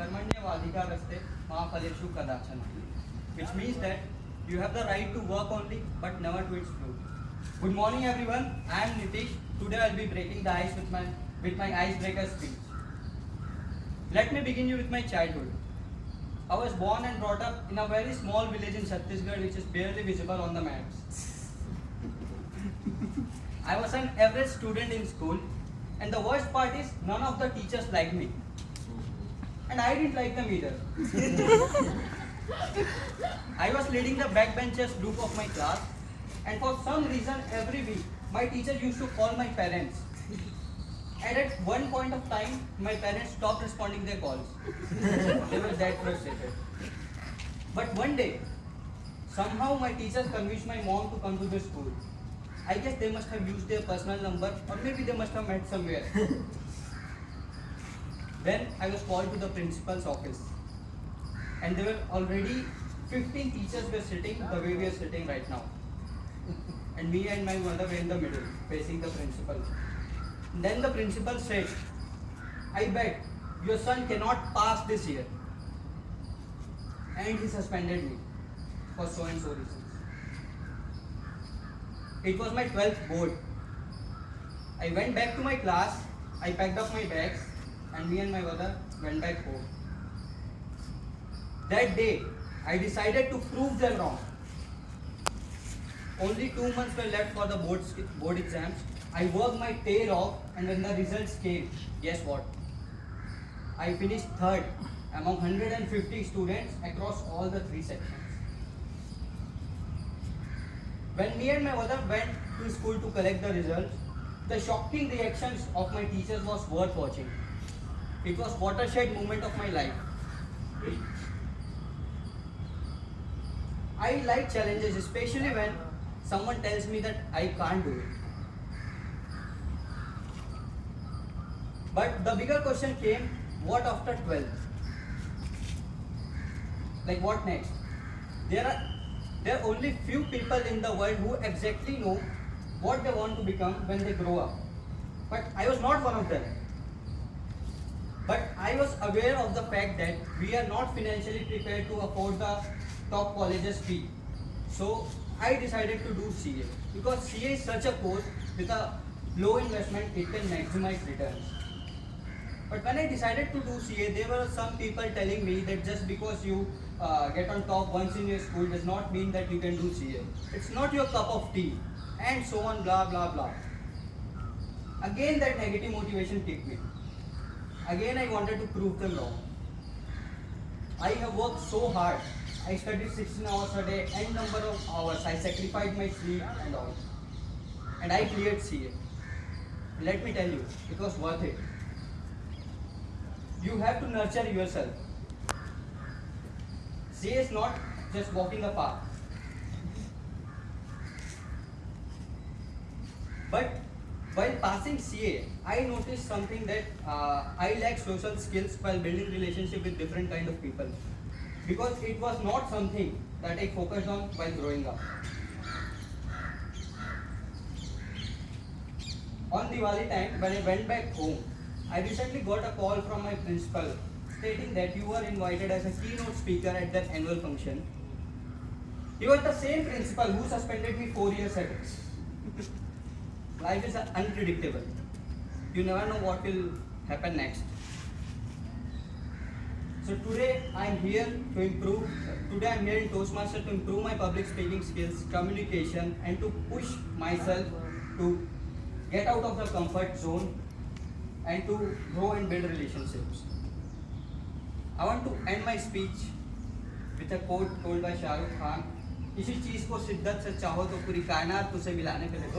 कर्मण्येवाधिकारस्ते मा फलेषु कदाचन, which means that you have the right to work only but never to its fruit. Good morning everyone, I am Neetish. Today I will be breaking the ice with my icebreaker speech. Let me begin you with my childhood. I was born and brought up in a very small village in Chhattisgarh which is barely visible on the maps. I was an average student in school, and the worst part is none of the teachers liked me. And I didn't like them either. I was leading the backbenchers group of my class, and for some reason every week my teacher used to call my parents. And at one point of time, my parents stopped responding their calls. They were that frustrated. But one day, somehow my teachers convinced my mom to come to the school. I guess they must have used their personal number, or maybe they must have met somewhere. Then I was called to the principal's office. And there were already 15 teachers were sitting the way we are sitting right now. And me and my mother were in the middle, facing the principal. Then the principal said, I bet your son cannot pass this year. And he suspended me for so and so reasons. It was my 12th board. I went back to my class, I packed up my bags, and me and my mother went back home. That day, I decided to prove them wrong. Only 2 months were left for the board exams. I worked my tail off, and when the results came, guess what? I finished third among 150 students across all the 3 sections. When me and my mother went to school to collect the results, the shocking reactions of my teachers was worth watching. It was watershed moment of my life. I like challenges, especially when someone tells me that I can't do it. But the bigger question came, what after 12? Like what next? There are only few people in the world who exactly know what they want to become when they grow up. But I was not one of them. But I was aware of the fact that we are not financially prepared to afford the top college's fee. So I decided to do CA. Because CA is such a course with a low investment, it can maximize returns. But when I decided to do CA, there were some people telling me that just because you get on top once in your school does not mean that you can do CA. It's not your cup of tea, and so on, blah blah blah. Again that negative motivation kicked me. Again I wanted to prove them wrong. I have worked so hard. I studied 16 hours a day, n number of hours. I sacrificed my sleep and all. And I cleared CA. Let me tell you, it was worth it. You have to nurture yourself. CA is not just walking a path. But while passing CA, I noticed something that I lack social skills while building relationship with different kind of people. Because it was not something that I focused on while growing up. On Diwali time, when I went back home, I recently got a call from my principal stating that you were invited as a keynote speaker at their annual function. He was the same principal who suspended me 4 years ago. Life is unpredictable. You never know what will happen next. So today I am here to improve. Today I am here in Toastmasters to improve my public speaking skills, communication, and to push myself to get out of the comfort zone and to grow and build relationships. I want to end my speech with a quote told by Shah Rukh Khan. किसी चीज को शिद्दत से चाहो तो पूरी कायनात उसे मिलाने के लिए